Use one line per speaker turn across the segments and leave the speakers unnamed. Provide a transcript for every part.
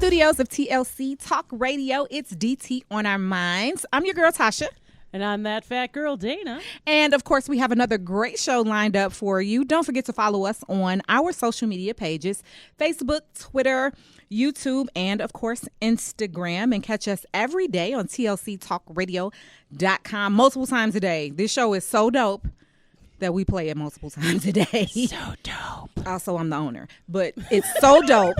studios of TLC Talk Radio, it's DT on our minds. I'm your girl, Tasha.
And I'm that fat girl, Dana.
And, of course, we have another great show lined up for you. Don't forget to follow us on our social media pages, Facebook, Twitter, YouTube, and, of course, Instagram. And catch us every day on TLCTalkRadio.com multiple times a day. This show is so dope that we play it multiple times a day.
So dope.
Also, I'm the owner. But it's so dope.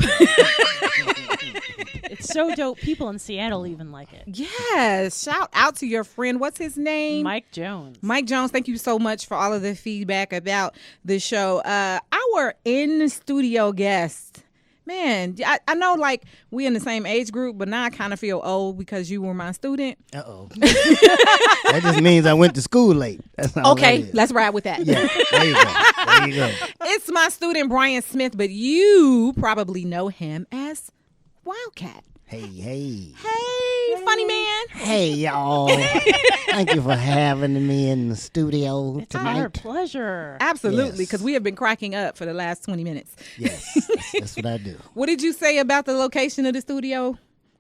It's so dope. People in Seattle even like it.
Yes. Shout out to your friend. What's his name?
Mike Jones.
Mike Jones, thank you so much for all of the feedback about the show. Our in-studio guest, man, I know like we in the same age group, but now I kind of feel old because you were my student.
Uh-oh. That just means I went to school late. That's all
Okay,
that is.
let's ride with that.
Yeah, there you go. There you go.
It's my student, Brian Smith, but you probably know him as Wildcat.
Hey.
Hey, funny man.
Hey, y'all. Thank you for having me in the studio
It's our
tonight.
pleasure.
Absolutely,
Yes.
because we have been cracking up for the last 20 minutes.
Yes, that's what I do.
What did you say about the location of the studio?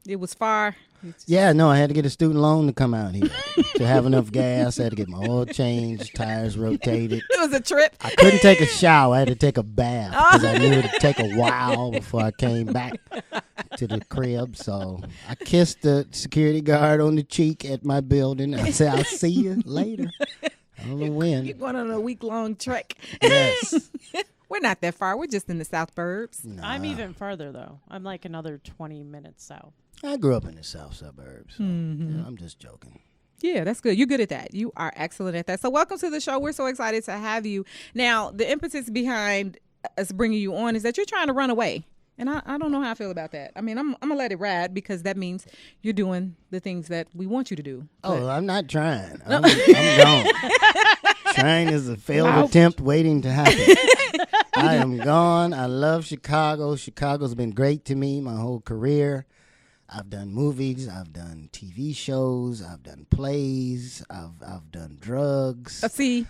It was far.
Yeah, no, I had to get a student loan to come out here. To have enough gas, I had to get my oil changed, tires rotated.
It was a trip.
I couldn't take a shower. I had to take a bath because I knew it would take a while before I came back to the crib. So I kissed the security guard on the cheek at my building. I said, I'll see you later. I don't know when.
You're going on a week-long trek.
Yes.
We're not that far. We're just in the South Burbs.
I'm even further, though. I'm like another 20 minutes south.
I grew up in the south suburbs. So, I'm just joking.
Yeah, that's good. You're good at that. You are excellent at that. So welcome to the show. We're so excited to have you. Now, the impetus behind us bringing you on is that you're trying to run away. And I don't know how I feel about that. I mean, I'm going to let it ride because that means you're doing the things that we want you to do.
Oh, I'm not trying. I'm gone. Trying is a failed attempt waiting to happen. I am gone. I love Chicago. Chicago's been great to me my whole career. I've done movies. I've done TV shows. I've done plays. I've done drugs.
See?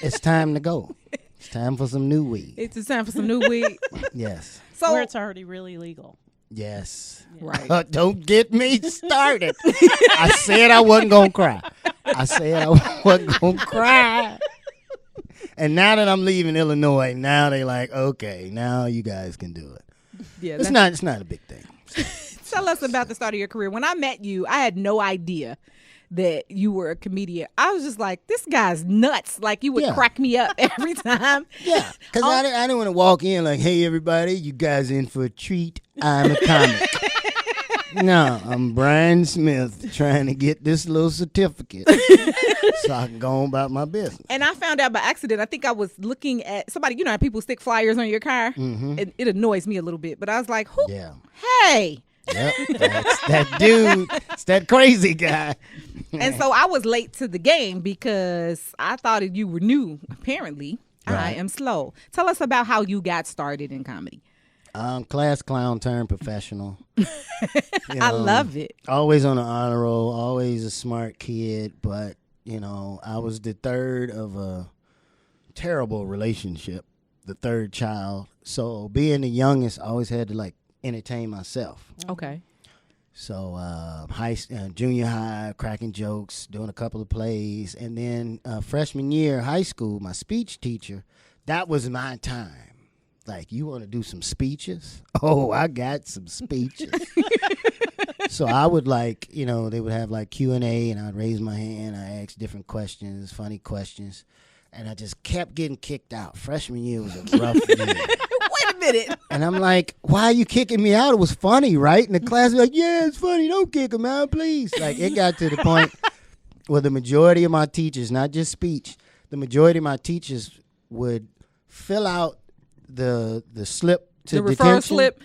It's time to go. It's time for some new weed.
It's time for some new weed.
Yes.
So,
Where it's already really legal.
Yes.
right.
Don't get me started. I said I wasn't going to cry. I said I wasn't going to cry. And now that I'm leaving Illinois, now they like, okay, now you guys can do it.
Yeah,
It's not a big thing.
Tell us about the start of your career. When I met you, I had no idea that you were a comedian. I was just like, this guy's nuts. Like, you would crack me up every time.
Yeah, because I didn't want to walk in like, hey, everybody, you guys in for a treat. I'm a comic. No, I'm Brian Smith trying to get this little certificate so I can go on about my business.
And I found out by accident. I think I was looking at somebody, you know how people stick flyers on your car?
Mm-hmm.
It annoys me a little bit. But I was like, who?
Yeah.
Hey.
Yep, that's that dude. It's that crazy guy.
And so I was late to the game because I thought you were new. Apparently, I
Right.
am slow. Tell us about how you got started in comedy.
Class clown turned professional.
I love it.
Always on the honor roll, always a smart kid, but, I was the third of a terrible relationship, the third child. So being the youngest, I always had to, entertain myself.
Okay.
So junior high, cracking jokes, doing a couple of plays. And then freshman year, high school, my speech teacher, that was my time. Like, you want to do some speeches? Oh, I got some speeches. So I would they would have Q&A, and I'd raise my hand. I ask different questions, funny questions. And I just kept getting kicked out. Freshman year was a rough year.
Wait a minute.
And I'm like, why are you kicking me out? It was funny, right? And the class was like, yeah, it's funny. Don't kick him out, please. It got to the point where the majority of my teachers, not just speech, the majority of my teachers would fill out the slip to
The
detention.
referral slip.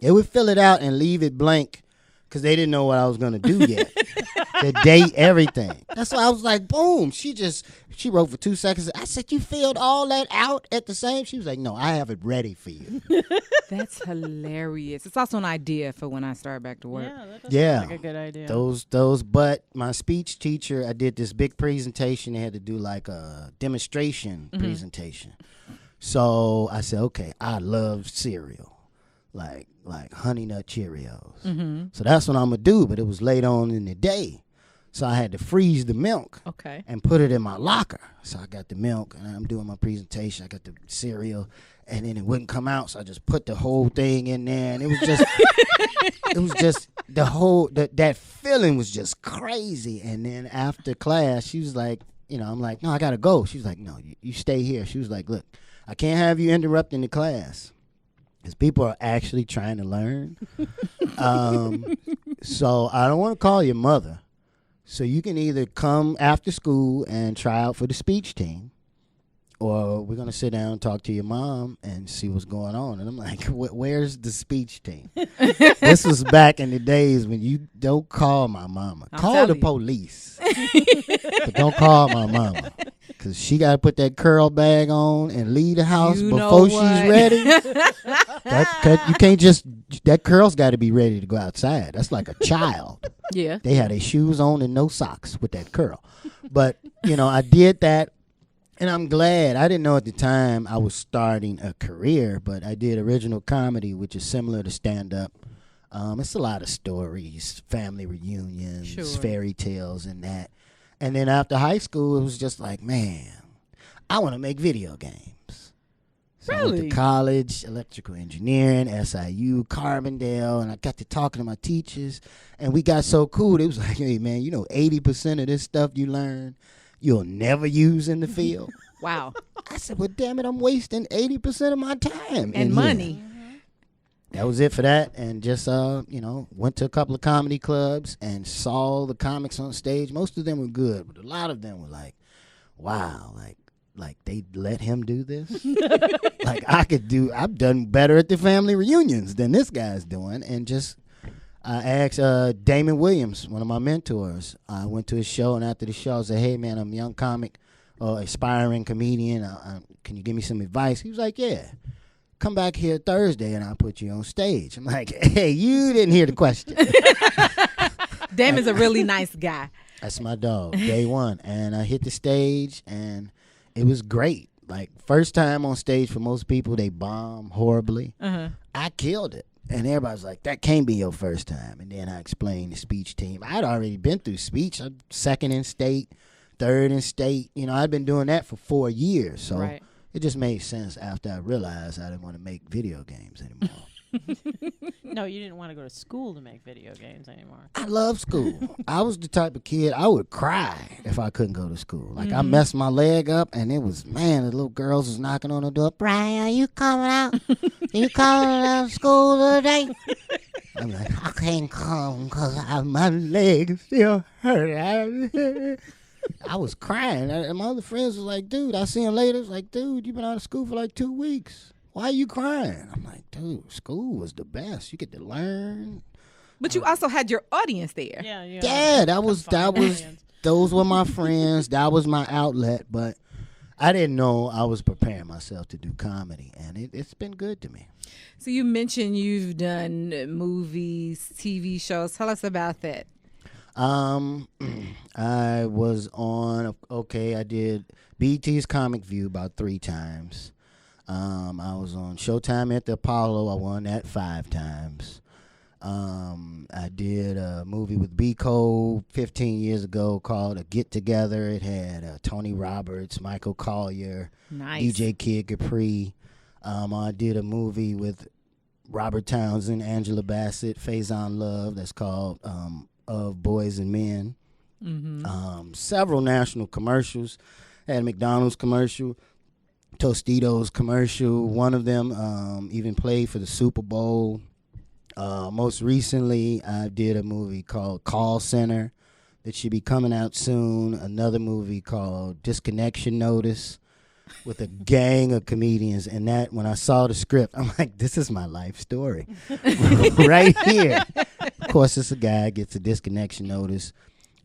They would fill it out and leave it blank because they didn't know what I was going to do yet. The date, everything. That's why I was like, boom. She wrote for 2 seconds. I said, you filled all that out at the same? She was like, no, I have it ready for you.
That's hilarious. It's also an idea for when I start back to work.
Yeah, that does
Yeah.
sound like a good idea.
But my speech teacher, I did this big presentation. They had to do a demonstration presentation. So I said, okay, I love cereal. like Honey Nut Cheerios. So that's what I'm gonna do. But it was late on in the day, so I had to freeze the milk and put it in my locker. So I got the milk and I'm doing my presentation. I got the cereal, and then it wouldn't come out. So I just put the whole thing in there, and it was just that feeling was just crazy. And then after class, she was like, I'm like, no, I gotta go. She was like, no, you stay here. She was like, look, I can't have you interrupting the class because people are actually trying to learn. So I don't want to call your mother. So you can either come after school and try out for the speech team, or we're going to sit down and talk to your mom and see what's going on. And I'm like, where's the speech team? This was back in the days when you don't call my mama. Call the police. But don't call my mama. Because she got to put that curl bag on and leave the house before she's ready. You can't just, that curl's got to be ready to go outside. That's like a child.
Yeah.
They had their shoes on and no socks with that curl. But, I did that. And I'm glad. I didn't know at the time I was starting a career, but I did original comedy, which is similar to stand-up. It's a lot of stories, family reunions, fairy tales, and that. And then after high school, it was just like, man, I want to make video games. So I went to college, electrical engineering, SIU, Carbondale, and I got to talking to my teachers, and we got so cool. It was like, hey, man, 80% of this stuff you learn, you'll never use in the field.
Wow.
I said, well, damn it, I'm wasting 80% of my time.
And money.
That was it for that. And just, went to a couple of comedy clubs and saw the comics on stage. Most of them were good, but a lot of them were like, wow, like they let him do this? Like I've done better at the family reunions than this guy's doing. And just, I asked Damon Williams, one of my mentors. I went to his show, and after the show, I said, hey, man, I'm a young comic, aspiring comedian. Can you give me some advice? He was like, yeah, come back here Thursday, and I'll put you on stage. I'm like, hey, you didn't hear the question.
Damon's a really nice guy.
That's my dog, day one. And I hit the stage, and it was great. Like, first time on stage for most people, they bomb horribly. I killed it. And everybody's like, that can't be your first time. And then I explained the speech team. I'd already been through speech. I'm second in state, third in state. I'd been doing that for 4 years. So it just made sense after I realized I didn't want to make video games anymore.
No, you didn't want to go to school to make video games anymore.
I love school. I was the type of kid, I would cry if I couldn't go to school. Like, I messed my leg up, and it was, man, the little girls was knocking on the door. Brian, are you coming out? You coming out of school today? I'm like, I can't come because my leg still hurt. I was crying. And my other friends was like, dude, I see him later. It's like, dude, you've been out of school for like 2 weeks. Why are you crying? I'm like, dude, school was the best. You get to learn.
But you also had your audience there.
Yeah, those were my friends. That was my outlet. But I didn't know I was preparing myself to do comedy, and it's been good to me.
So you mentioned you've done movies, TV shows. Tell us about that.
I was on, I did BET's Comic View about 3 times. I was on Showtime at the Apollo. I won that 5 times. I did a movie with B. Cole 15 years ago called A Get Together. It had Tony Roberts, Michael Collier, DJ Kid Capri. I did a movie with Robert Townsend, Angela Bassett, Faison Love that's called Of Boys and Men. Several national commercials. Had a McDonald's commercial, Tostitos commercial. One of them even played for the Super Bowl. Most recently, I did a movie called Call Center that should be coming out soon. Another movie called Disconnection Notice with a gang of comedians. And that, when I saw the script, I'm like, this is my life story right here. Of course, it's a guy gets a disconnection notice.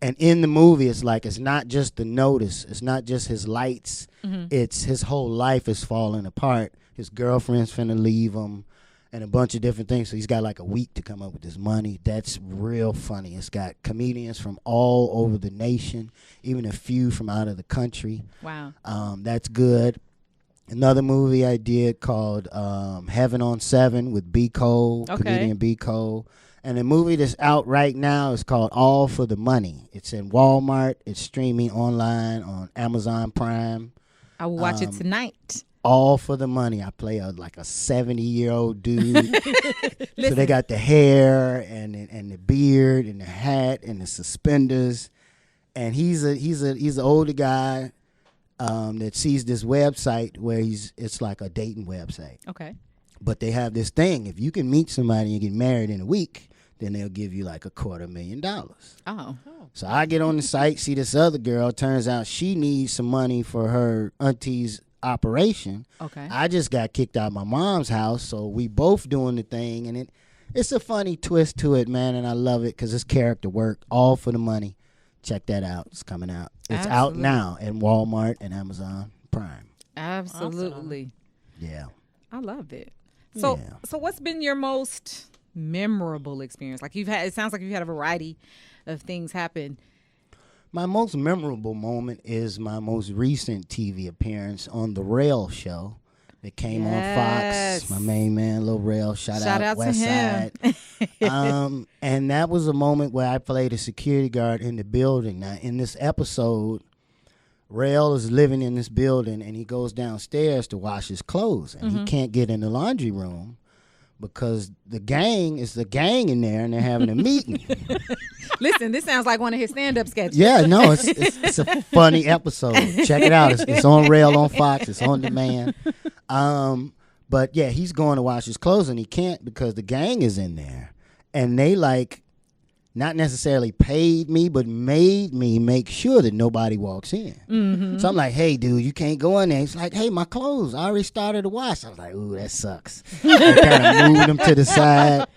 And in the movie, it's like, it's not just the notice. It's not just his lights. It's his whole life is falling apart. His girlfriend's finna leave him and a bunch of different things. So he's got like a week to come up with this money. That's real funny. It's got comedians from all over the nation, even a few from out of the country.
Wow.
That's good. Another movie I did called Heaven on Seven with B. Cole,
Okay.
comedian B. Cole. And the movie that's out right now is called All for the Money. It's in Walmart. It's streaming online on Amazon Prime.
I will watch it tonight.
All for the Money. I play like a 70-year-old dude. So they got the hair and the beard and the hat and the suspenders. And he's an older guy that sees this website where it's like a dating website.
Okay.
But they have this thing. If you can meet somebody and get married in a week, then they'll give you like $250,000.
Oh.
So I get on the site, see this other girl. Turns out she needs some money for her auntie's operation.
Okay.
I just got kicked out of my mom's house, so we both doing the thing, and it's a funny twist to it, man, and I love it because it's character work. All for the Money. Check that out. It's coming out. It's out
Absolutely.
now in Walmart and Amazon Prime.
Absolutely.
Yeah.
I love it. So,
Yeah.
so what's been your most memorable experience? Like it sounds like you've had a variety of things happen.
My most memorable moment is my most recent TV appearance on The Rail Show that came
Yes.
on Fox. My main man, Lil Rail. Shout out
to
West
him.
Side. And that was a moment where I played a security guard in the building. Now, in this episode, Rail is living in this building, and he goes downstairs to wash his clothes, and he can't get in the laundry room because the gang in there, and they're having a meeting.
Listen, this sounds like one of his stand-up sketches.
Yeah, no, it's a funny episode. Check it out. It's on Rail on Fox. It's on demand. But yeah, he's going to wash his clothes and he can't because the gang is in there, and they like not necessarily paid me, but made me make sure that nobody walks in. Mm-hmm. So I'm like, hey, dude, you can't go in there. He's like, hey, my clothes, I already started to wash. I was like, ooh, that sucks. I kind of moved them to the side.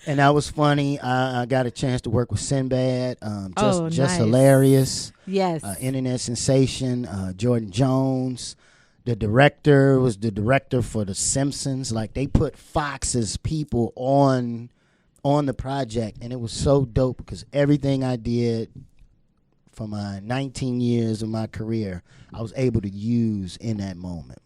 And that was funny. I got a chance to work with Sinbad, just
nice.
hilarious.
Yes.
Internet sensation, Jordan Jones. The director was the director for The Simpsons. Like, they put Fox's people on the project, and it was so dope because everything I did for my 19 years of my career, I was able to use in that moment.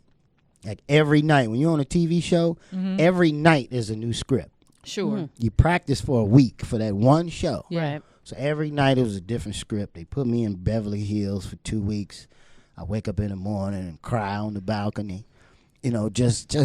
Like, every night, when you're on a TV show, every night is a new script.
Sure.
You practice for a week for that one show.
Yeah.
Right.
So every night it was a different script. They put me in Beverly Hills for 2 weeks. I wake up in the morning and cry on the balcony. You know, just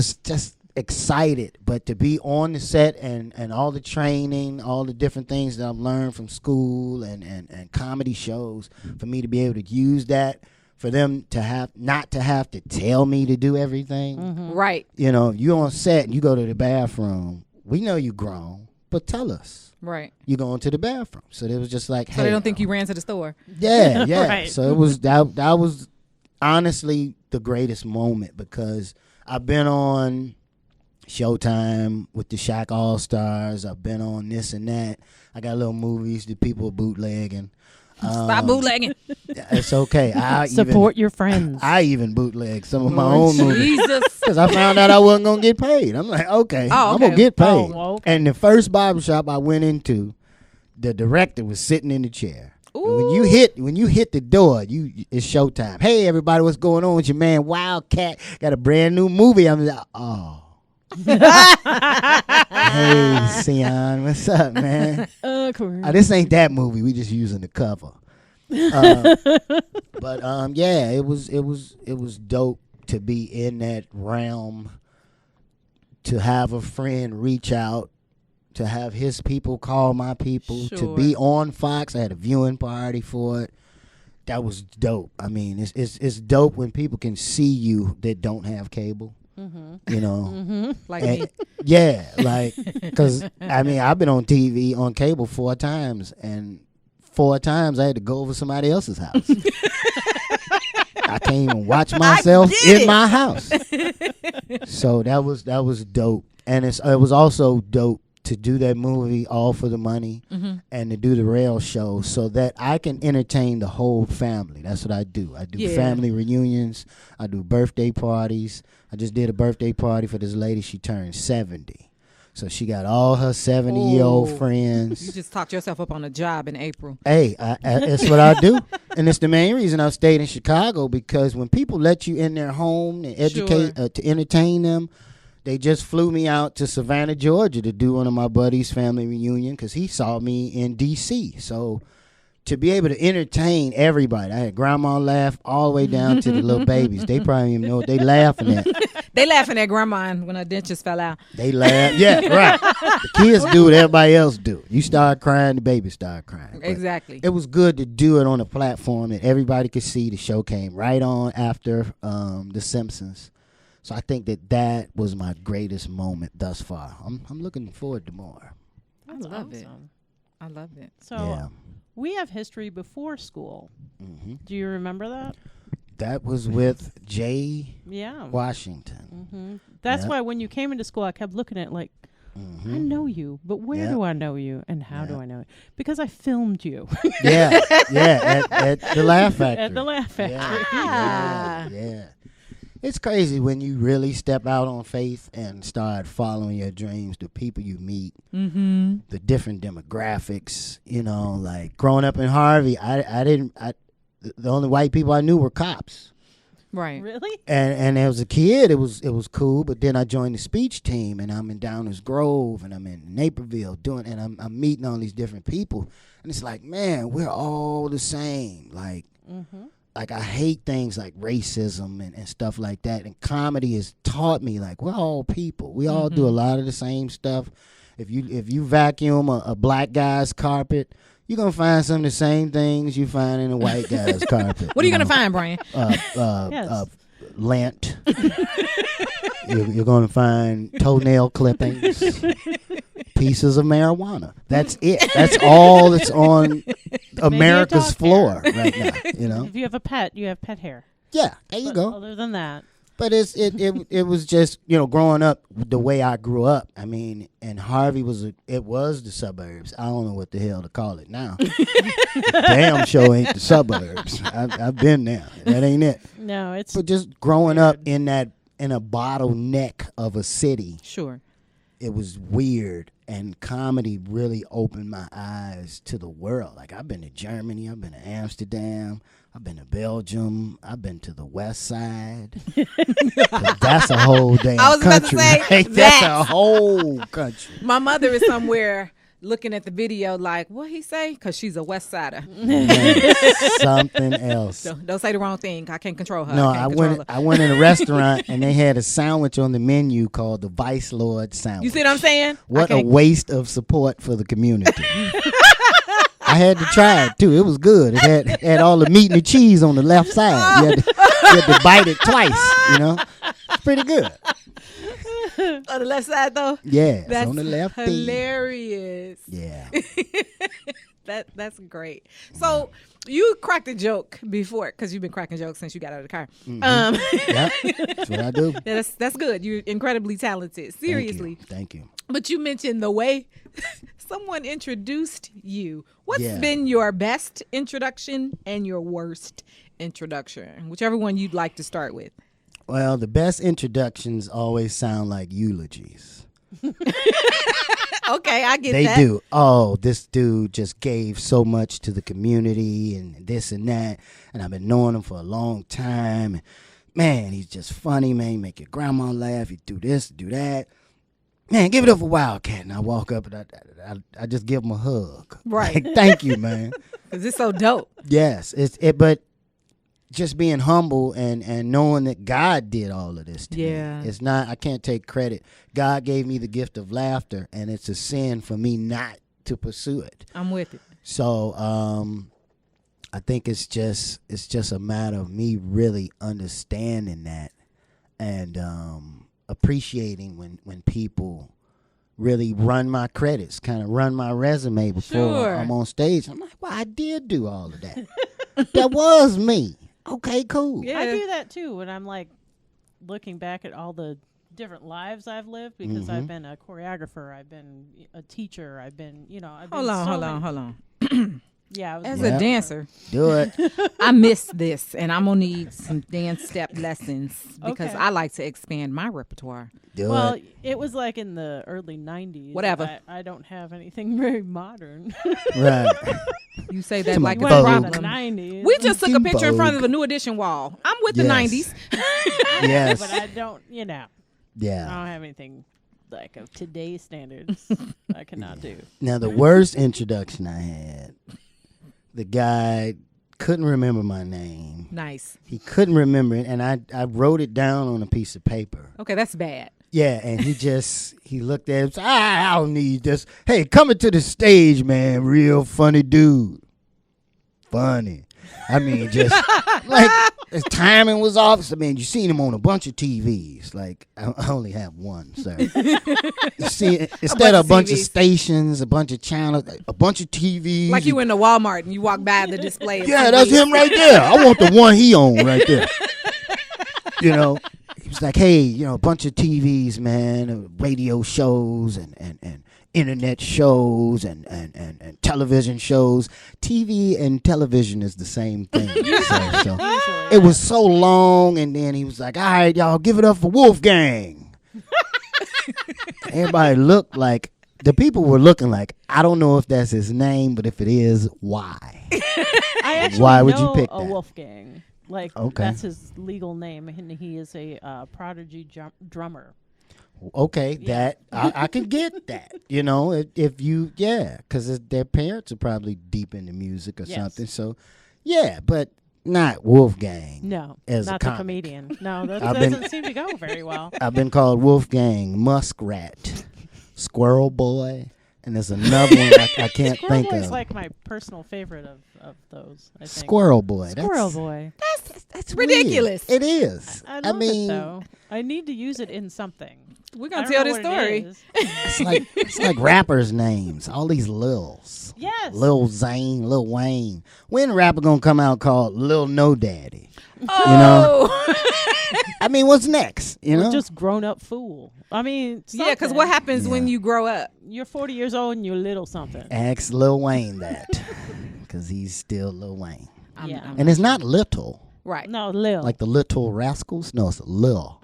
excited. But to be on the set and all the training, all the different things that I've learned from school and comedy shows, for me to be able to use that, for them to not to have to tell me to do everything.
Right.
You know, if you're on set and you go to the bathroom, we know you grown, but tell us.
Right.
You going to the bathroom. So it was just like,
So
hey.
they don't think you ran to the store.
Yeah, yeah.
Right.
So it was that was honestly the greatest moment because I've been on Showtime with the Shaq All Stars. I've been on this and that. I got little movies that people are bootlegging.
Stop bootlegging.
It's okay.
Support your friends.
I even bootleg some of my
Lord
own movies.
Jesus.
Because I found out I wasn't going to get paid. I'm like, okay,
Oh,
I'm going to
okay.
get paid.
Oh, okay.
And the first barbershop I went into, the director was sitting in the chair. And when you hit the door, it's showtime. Hey, everybody, what's going on with your man Wildcat? Got a brand new movie. I'm like, oh. Hey, Sion, what's up, man? This ain't that movie. We just using the cover. But yeah, it was dope to be in that realm, to have a friend reach out, to have his people call my people, to
Sure.
be on Fox. I had a viewing party for it. That was dope. I mean, it's dope when people can see you that don't have cable. You know,
Like
and-
me.
yeah, like, because I mean, I've been on TV on cable 4 times, and 4 times I had to go over somebody else's house. I can't even watch myself in my house. So that was dope, and it was also dope to do that movie All for the Money and to do the Rail Show so that I can entertain the whole family. That's what I do. I do
Yeah.
family reunions. I do birthday parties. I just did a birthday party for this lady. She turned 70. So she got all her 70-year-old
Oh.
friends.
You just talked yourself up on a job in April.
Hey, that's what I do. And it's the main reason I've stayed in Chicago, because when people let you in their home and educate, to entertain them, they just flew me out to Savannah, Georgia to do one of my buddies' family reunion because he saw me in D.C. So to be able to entertain everybody, I had grandma laugh all the way down to the little babies. They probably even know what they laughing at.
They laughing at grandma when her dentures fell out.
They laugh. Yeah, right. The kids do what everybody else do. You start crying, the baby start crying. But
Exactly.
it was good to do it on a platform that everybody could see. The show came right on after The Simpsons. So I think that was my greatest moment thus far. I'm looking forward to more.
I love it. I love it.
So
Yeah.
we have history before school.
Hmm.
Do you remember that?
That was with Jay
Yeah.
Washington.
Mm-hmm. That's
Yep.
why when you came into school, I kept looking at it like, I
Hmm.
know you, but where
Yep.
do I know you and how do
Yep.
I know you? Because I filmed you
Yeah, yeah, at the Laugh Factory.
at the Laugh Factory.
Yeah, yeah. It's crazy when you really step out on faith and start following your dreams, the people you meet,
Mm-hmm.
the different demographics, like growing up in Harvey, the only white people I knew were cops.
Right.
Really?
And as a kid, it was cool. But then I joined the speech team, and I'm in Downers Grove, and I'm in Naperville and I'm meeting all these different people, and it's like, man, we're all the same. Like I hate things like racism and stuff like that. And comedy has taught me, like, we're all people. We all do a lot of the same stuff. If you vacuum a black guy's carpet, you're going to find some of the same things you find in a white guy's carpet.
What are you going to find, Brian?
Yes.
Lint. You're going to find toenail clippings, pieces of marijuana. That's it. That's all that's on America's
dog
floor right now.
If you have a pet, you have pet hair.
Yeah, there you
But
go.
Other than that,
But it was just, growing up the way I grew up. I mean, and Harvey was the suburbs. I don't know what the hell to call it now. Damn sure ain't the suburbs. I've been there. That ain't it.
no, it's
But just growing up in a bottleneck of a city,
Sure.
it was weird. And comedy really opened my eyes to the world. Like, I've been to Germany, I've been to Amsterdam, I've been to Belgium, I've been to the West Side. 'Cause that's a whole damn
I was about to
country.
say,
right? That's a whole country.
My mother is somewhere looking at the video like, what he say? Because she's a West Sider.
Man, something else.
Don't say the wrong thing. I can't control her.
No,
I can't control her.
I went in a restaurant and they had a sandwich on the menu called the Vice Lord sandwich.
You see what I'm saying?
What
I
a
can't-
waste of support for the community. I had to try it too. It was good. It had all the meat and the cheese on the left side. You had to bite it twice. It's pretty good.
On the left side, though?
Yeah, it's
That's
on the left.
hilarious.
Yeah.
That's great. So you cracked a joke before, because you've been cracking jokes since you got out of the car.
Yeah, that's what I do.
That's good. You're incredibly talented. Seriously.
Thank you.
But you mentioned the way someone introduced you. What's
Yeah.
been your best introduction and your worst introduction? Whichever one you'd like to start with.
Well, the best introductions always sound like eulogies.
Okay, I get
They
that.
do. Oh, this dude just gave so much to the community and this and that. And I've been knowing him for a long time. And man, he's just funny, man. You make your grandma laugh. You do this, do that. Man, give it up for Wildcat. And I walk up and I just give him a hug.
Right.
Like, thank you, man.
Because it's so dope.
Yes. But just being humble and knowing that God did all of this to
Yeah.
me. It's not, I can't take credit. God gave me the gift of laughter, and it's a sin for me not to pursue it.
I'm with it.
So I think it's just a matter of me really understanding that and appreciating when people really run my credits, kind of run my resume before
Sure.
I'm on stage. I'm like, well, I did do all of that. That was me. Okay, cool.
Yeah.
I do that too when I'm like looking back at all the different lives I've lived because I've been a choreographer, I've been a teacher, I've been, I've been
Hold on.
Yeah. I was
As
Yeah.
a dancer,
Do it.
I miss this, and I'm gonna need some dance step lessons because
Okay.
I like to expand my repertoire.
Do
Well,
it.
it was like in the early 90s.
Whatever.
I don't have anything very modern.
Right.
You say that
Come
like
on,
it's a
Vogue.
The
problem.
90s.
We just took a
In
picture in front of
Vogue.
a New Edition wall. I'm with the
Yes.
90s.
Yes.
But I don't, I
Yeah.
don't have anything like of today's standards. I cannot do.
Now, the worst introduction I had, the guy couldn't remember my name.
Nice.
He couldn't remember it, and I wrote it down on a piece of paper.
Okay, that's bad.
Yeah, and he looked at it and said, I don't need this. Hey, coming to the stage, man, real funny dude. Funny. I mean, just like his timing was off. I mean, you seen him on a bunch of TVs. Like, I only have one, sir. You see, instead of a bunch of
TVs.
stations, a bunch of channels, a bunch of TVs.
Like you in the Walmart and you walk by the display. of
Yeah, that's
TVs.
him right there. I want the one he on right there. You know, he was like, hey, a bunch of TVs, man, radio shows and internet shows and television shows. TV and television is the same thing. So
Usually.
it was so long, and then he was like, all right, y'all, give it up for Wolfgang. Everybody looked like, the people were looking like, I don't know if that's his name, but if it is, why?
I actually
Why would you
know
pick
a
that?
Wolfgang. Like,
Okay.
that's his legal name, and he is a prodigy drummer.
Okay,
Yeah.
that I could get that. If you, because their parents are probably deep into music or
Yes.
something. So, yeah, but not Wolfgang.
No,
As a
not the
comic.
comedian. No, that
I've been-
doesn't seem to go very well.
I've been called Wolfgang, Muskrat, Squirrel Boy, and there's another one I can't
Squirrel
think
Boy
of.
is like my personal favorite of those. I think.
Squirrel Boy.
Squirrel Boy.
That's
weird.
ridiculous.
It is.
I love
mean,
it though. I need to use it in something.
We're
I
gonna
don't
tell
know
this
what it
story.
is.
it's like rappers' names. All these Lils.
Yes.
Lil Zane, Lil Wayne. When a rapper gonna come out called Lil No Daddy?
Oh,
I mean, what's next?
Or just grown up fool. I mean,
yeah. Because
something.
what happens when
Yeah.
you grow up?
You're 40 years old and you're little something.
Ask Lil Wayne that, because he's still Lil Wayne,
Yeah.
and it's not little
Right.
No, Lil.
like the Little Rascals. No, it's Lil.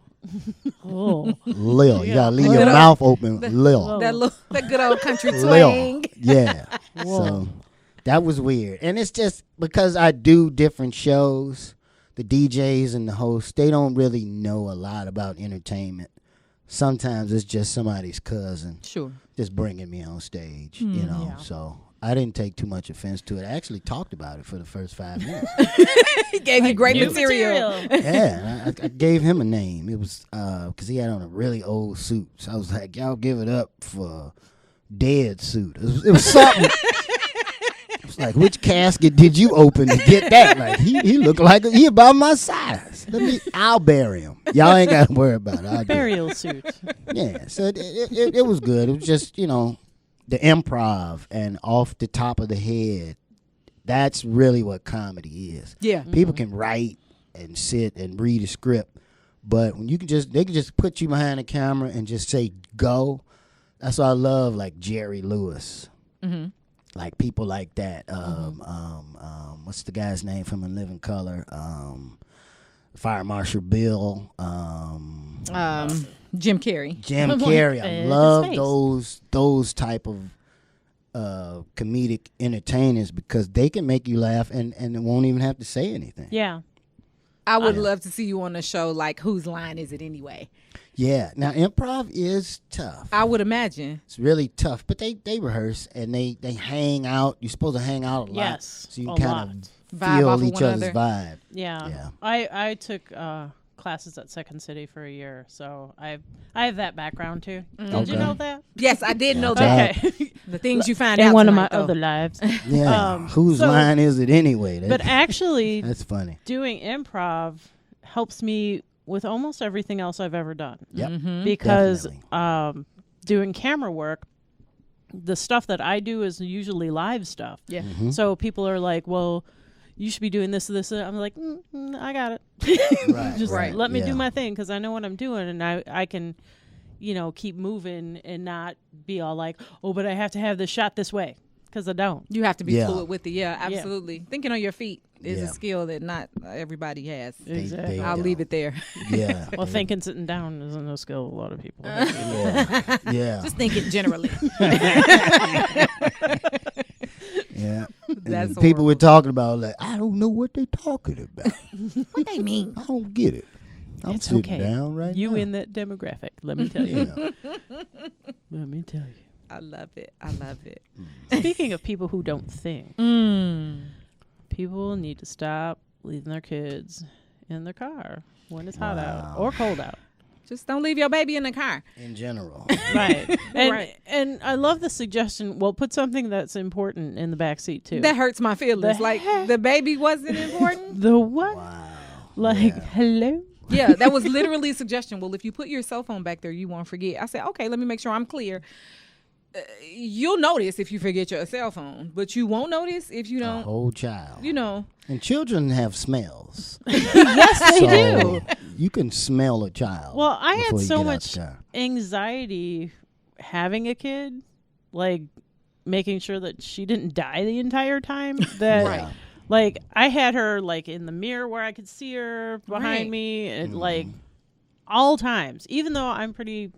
oh.
Lil. You gotta leave your
Little.
mouth open.
The-
Lil.
That good old country
Lil.
twang.
Yeah.
Whoa.
So that was weird, and it's just because I do different shows. The DJs and the hosts, they don't really know a lot about entertainment. Sometimes it's just somebody's cousin
Sure.
just bringing me on stage,
Yeah.
So I didn't take too much offense to it. I actually talked about it for the first 5 minutes.
He gave you great
New
material.
Yeah, and I gave him a name. It was because he had on a really old suit. So I was like, y'all give it up for Dead Suit. It was something. It was like, which casket did you open to get that? Like, he looked like he about my size. I'll bury him. Y'all ain't got to worry about it. I'll do it.
Burial suit.
Yeah, so it was good. It was just, the improv and off the top of the head. That's really what comedy is.
Yeah.
People can write and sit and read a script, but when they can just put you behind the camera and just say go. That's why I love like Jerry Lewis, like people like that. What's the guy's name from In Living Color? Fire Marshal Bill.
Jim Carrey.
Jim
I'm like,
Carrey. I
his
love
face.
those type of comedic entertainers because they can make you laugh and they won't even have to say anything.
Yeah.
I would love to see you on a show like Whose Line Is It Anyway?
Yeah. Now improv is tough.
I would imagine.
It's really tough, but they rehearse and they hang out. You're supposed to hang out a lot,
Yes,
so you
a
kind
lot.
of
Vibe
feel
off of
each
one
other's
another.
vibe.
Yeah.
Yeah.
I took classes at Second City for a year, so I have that background too. Did
Okay.
you know that?
Yes, I did know
Yeah.
that.
Okay.
The things you find
In
out
one of my
tonight, though.
other lives.
Yeah. Whose
so-
line is it anyway?
But actually,
That's funny.
doing improv helps me with almost everything else I've ever done.
Yep.
Because
Definitely.
doing camera work, the stuff that I do is usually live stuff.
Yeah.
Mm-hmm.
So people are like, well, you should be doing this, this, and I'm like, I got it.
Right.
Just
right.
let me
yeah.
do my thing because I know what I'm doing, and I can, keep moving and not be all like, oh, but I have to have this shot this way. because I don't.
You have to be
Yeah.
fluid with it. Yeah, absolutely. Thinking on your feet is a
Yeah.
skill that not everybody has.
Exactly.
I'll
don't.
leave it there.
Yeah.
Well, thinking sitting down isn't a skill a lot of people.
Yeah. Yeah.
Just thinking generally.
Yeah.
That's
And people
horrible.
were talking about like, I don't know what they talking about.
What they mean?
I don't get it. I'm
It's
sitting
okay.
down right
You
now.
in that demographic. Let me tell you.
Yeah.
Let me tell you.
I love it. I love it.
Speaking of people who don't think, people need to stop leaving their kids in their car when it's hot out or cold out.
Just don't leave your baby in the car.
In general.
Right. And
Right.
and I love the suggestion. Well, put something that's important in the back seat too.
That hurts my feelings.
The
Like
heck?
the baby wasn't important.
The what?
Wow.
Like,
Yeah.
hello?
Yeah, that was literally a suggestion. Well, if you put your cell phone back there, you won't forget. I said, okay, let me make sure I'm clear. You'll notice if you forget your cell phone, but you won't notice if you
A
don't.
whole child.
You know,
And children have smells.
Yes, they do.
So you can smell a child.
Well, I
before
had
you
so
get out
much
the car.
anxiety having a kid, like making sure that she didn't die the entire time. That,
Right.
like, I had her like in the mirror where I could see her behind
Right.
me, and like all times. Even though I'm pretty,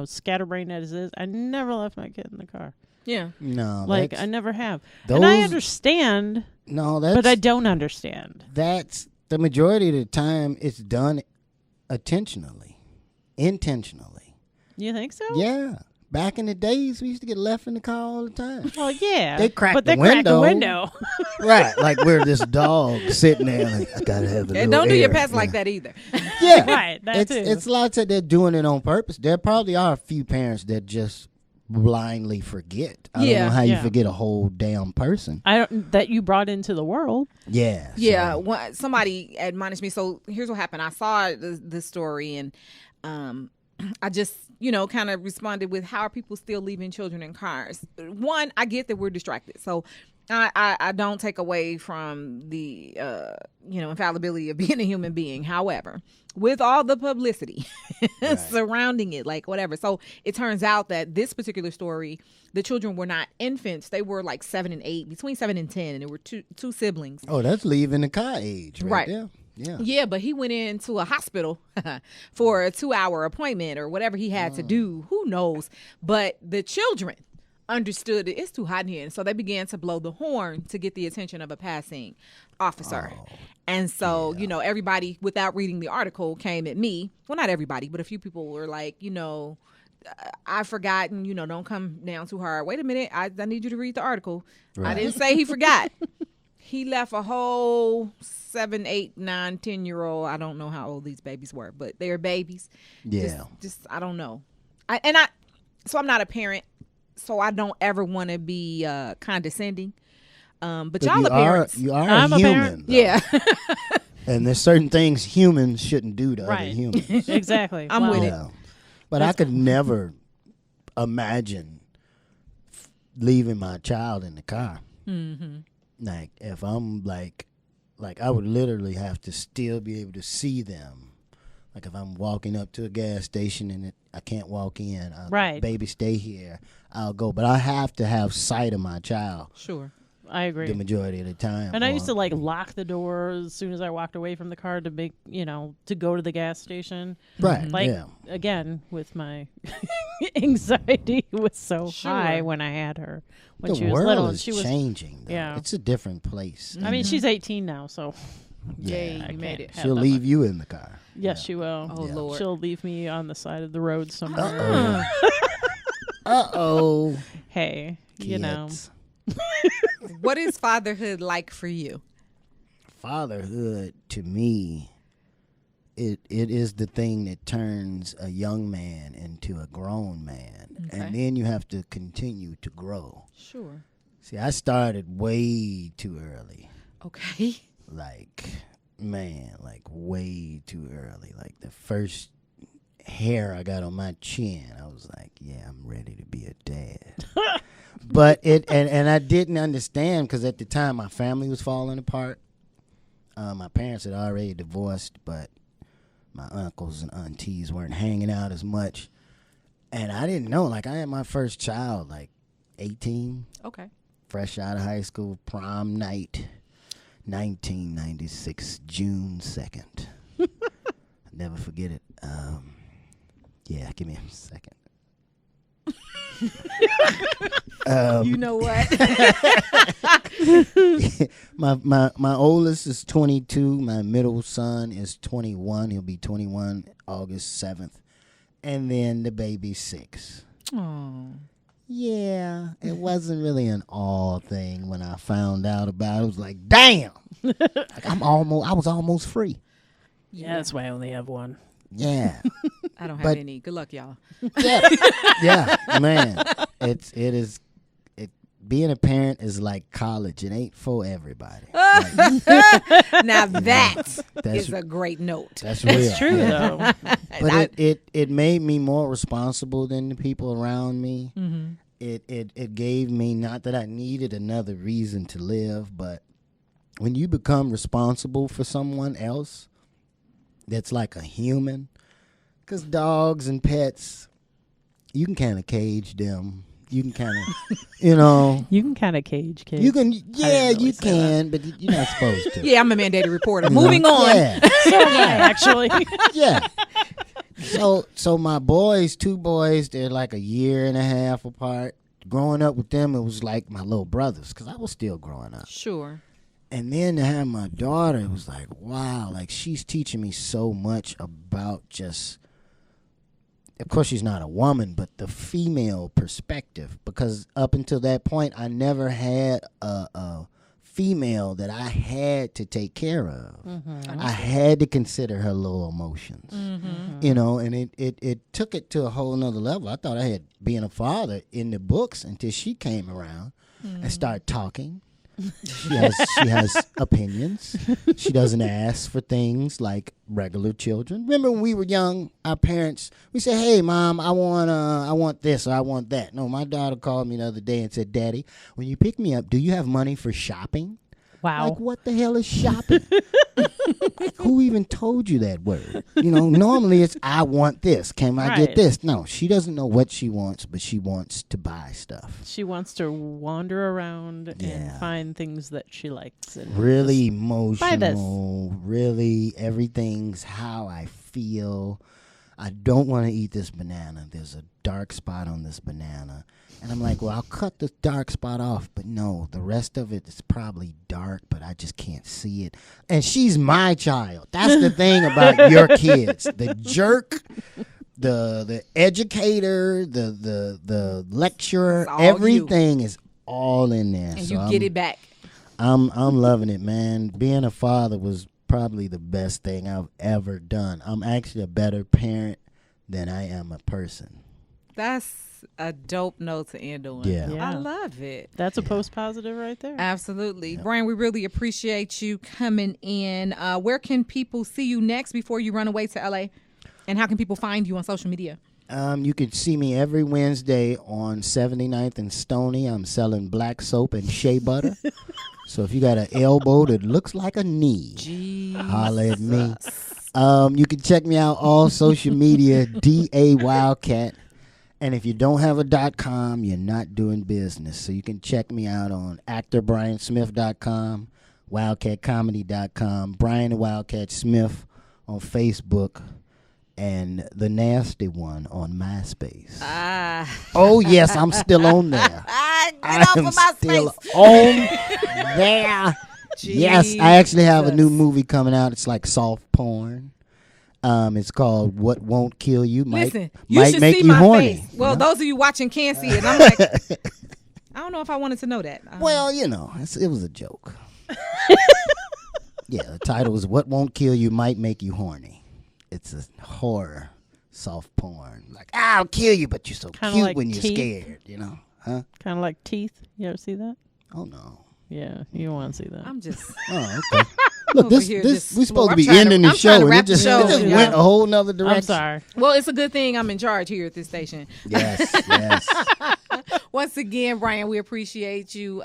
scatterbrained as it is, I never left my kid in the car.
yeah.
No,
Like,
that's,
I never have. And I understand,
that's
but I don't understand.
that's the majority of the time it's done intentionally.
You think so?
Yeah. Back in the days, we used to get left in the car all the time.
Well, yeah.
They cracked
but
the
they cracked the
window.
window.
Right. Like we're this dog sitting there like, I gotta have a
And
little
don't do your
air.
pets like
Yeah.
that either.
Yeah.
Right, that too.
It's lots of they're doing it on purpose. There probably are a few parents that just blindly forget. I
Yeah.
don't know how you
Yeah.
forget a whole damn person.
That you brought into the world.
Yeah.
Yeah,
so-
somebody admonished me. So here's what happened. I saw this story, and I just, kind of responded with, how are people still leaving children in cars? One, I get that we're distracted. So I don't take away from the, infallibility of being a human being. However, with all the publicity surrounding it, like whatever. So it turns out that this particular story, the children were not infants. They were like 7 and 8, between 7 and 10. And there were two siblings.
Oh, that's leaving the car age right there. Yeah.
Yeah, but he went into a hospital for a 2-hour appointment or whatever he had to do. Who knows? But the children understood it's too hot in here. And so they began to blow the horn to get the attention of a passing officer. And so, everybody, without reading the article, came at me. Well, not everybody, but a few people were like, I've forgotten, don't come down too hard. Wait a minute. I need you to read the article.
Right.
I didn't say he forgot. He left a whole 7, 8, 9, 10-year-old. I don't know how old these babies were, but they're babies.
Yeah.
Just I don't know. So I'm not a parent, so I don't ever want to be condescending. But y'all
you
are parents.
You are
I'm
a
a
human.
parent.
though.
Yeah.
And there's certain things humans shouldn't do to other
Right.
humans.
Exactly.
I'm with it.
Yeah. But I could never imagine leaving my child in the car.
Mm-hmm.
Like if I'm like I would literally have to still be able to see them. Like if I'm walking up to a gas station and I can't walk in,
Right.
Baby, stay here. I'll go, but I have to have sight of my child
Sure.
I agree.
the majority of the time.
And I used to
or-
like lock the door as soon as I walked away from the car to make, to go to the gas station.
right,
Like,
yeah,
again, with my anxiety was so
Sure.
high when I had her, when
the
she was
world
little. And
is
she was,
changing. Though.
yeah.
It's a different place.
I mean, she's 18 now, so
Yay,
Yeah.
you made it.
have
She'll
that
leave you in the car.
yes, she will.
Oh,
Yeah.
Lord.
She'll leave me on the side of the road somewhere.
Uh-oh.
Hey,
Kids.
What is fatherhood like for you?
Fatherhood to me, it is the thing that turns a young man into a grown man,
Okay.
and then you have to continue to grow.
Sure.
See, I started way too early,
Okay.
like way too early. Like the first hair I got on my chin, I was like, yeah, I'm ready to be a dad. But and I didn't understand because at the time my family was falling apart. My parents had already divorced, but my uncles and aunties weren't hanging out as much. And I didn't know. Like I had my first child like 18.
Okay.
Fresh out of high school, prom night, 1996, June 2nd. Never forget it. Yeah, give me a second.
You know what?
my oldest is 22. My middle son is 21. He'll be 21 August 7th. And then the baby's 6.
Oh.
Yeah, it wasn't really an all thing when I found out about it. It was like, damn. Like I was almost free.
Yeah, that's why I only have one.
Yeah.
I don't have any. Good luck, y'all.
Yeah, man. Being a parent is like college. It ain't for everybody. Like,
Now that is a great note.
that's real.
It's true, though.
But it made me more responsible than the people around me.
Mm-hmm.
It gave me, not that I needed another reason to live, but when you become responsible for someone else that's like a human, because dogs and pets, you can kind of cage them. You can kind of,
You can kind of cage kids.
you can, yeah,
really
you
say
can, but you're not supposed to.
Yeah, I'm a mandated reporter.
You know?
Moving on.
Yeah.
So am I, actually.
Yeah. So my boys, 2 boys, they're like a year and a half apart. Growing up with them, it was like my little brothers because I was still growing up.
Sure.
And then to have my daughter, it was like, wow, like she's teaching me so much about just, of course she's not a woman, but the female perspective. Because up until that point, I never had a female that I had to take care of.
Mm-hmm.
I had to consider her low emotions, and it took it to a whole nother level. I thought I had being a father in the books until she came around and started talking. She has opinions. She doesn't ask for things like regular children. Remember when we were young, our parents, we said, "Hey, Mom, I want this or I want that." No, my daughter called me the other day and said, "Daddy, when you pick me up, do you have money for shopping?"
Wow.
Like, what the hell is shopping? Like, who even told you that word? Normally it's, I want this. Can I get
Right.
this? No, she doesn't know what she wants, but she wants to buy stuff.
She wants to wander around
Yeah.
and find things that she likes. And
Really
buy this.
emotional. Really, everything's how I feel. I don't want to eat this banana. There's a dark spot on this banana. And I'm like, well, I'll cut the dark spot off. But no, the rest of it is probably dark, but I just can't see it. And she's my child. That's the thing about your kids. The jerk, the educator, the lecturer,
It's all
everything is all in there.
And
So
you get it back.
I'm loving it, man. Being a father was probably the best thing I've ever done. I'm actually a better parent than I am a person.
That's a dope note to end on.
Yeah.
Yeah.
I love it.
That's a post positive right there.
Absolutely. Brian, we really appreciate you coming in. Where can people see you next before you run away to LA? And how can people find you on social media?
You can see me every Wednesday on 79th and Stony. I'm selling black soap and shea butter. So if you got an elbow that looks like a knee, holla at me. You can check me out all social media, Da WiLdcat. And if you don't have a .com, you're not doing business. So you can check me out on actorbriansmith.com, wildcatcomedy.com, Brian Da WiLdcat Smith on Facebook, and The Nasty One on MySpace. Oh, yes, I'm still on there.
Get off of my
still
space.
on there. Yes, I actually have a new
Jesus.
movie coming out. It's like soft porn. It's called What Won't Kill You
Listen,
Might
you should
Make
see
You
my
Horny.
face. Well, those of you watching can't see it. I'm like, I don't know if I wanted to know that.
Well, it was a joke. Yeah, the title is What Won't Kill You Might Make You Horny. It's a horror soft porn. Like, I'll kill you, but you're so
Kinda
cute
like
when you're
Teeth.
scared, Huh?
Kind of like Teeth. You ever see that?
Oh, no.
Yeah, you don't want to see that.
I'm just.
Oh, okay. Look,
Over
this
here
this
just
we supposed to
I'm
be
trying to-
ending the
I'm trying
show,
to
and
wrap
it
the
just,
show,
it just
yeah.
went a whole nother direction.
I'm sorry.
Well, it's a good thing I'm in charge here at this station.
Yes.
Once again, Brian, we appreciate you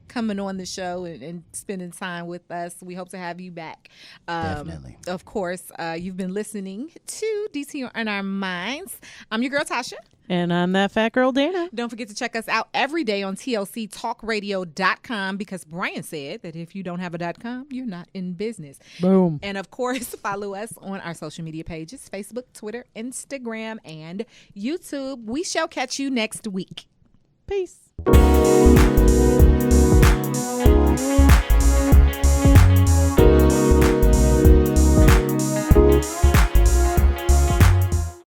coming on the show and spending time with us. We hope to have you back.
Definitely.
Of course, you've been listening to DC on Our Minds. I'm your girl, Tasha.
And I'm that fat girl, Dana.
Don't forget to check us out every day on tlctalkradio.com, because Brian said that if you don't have a .com, you're not in business.
Boom.
And of course, follow us on our social media pages, Facebook, Twitter, Instagram, and YouTube. We shall catch you next week.
Peace.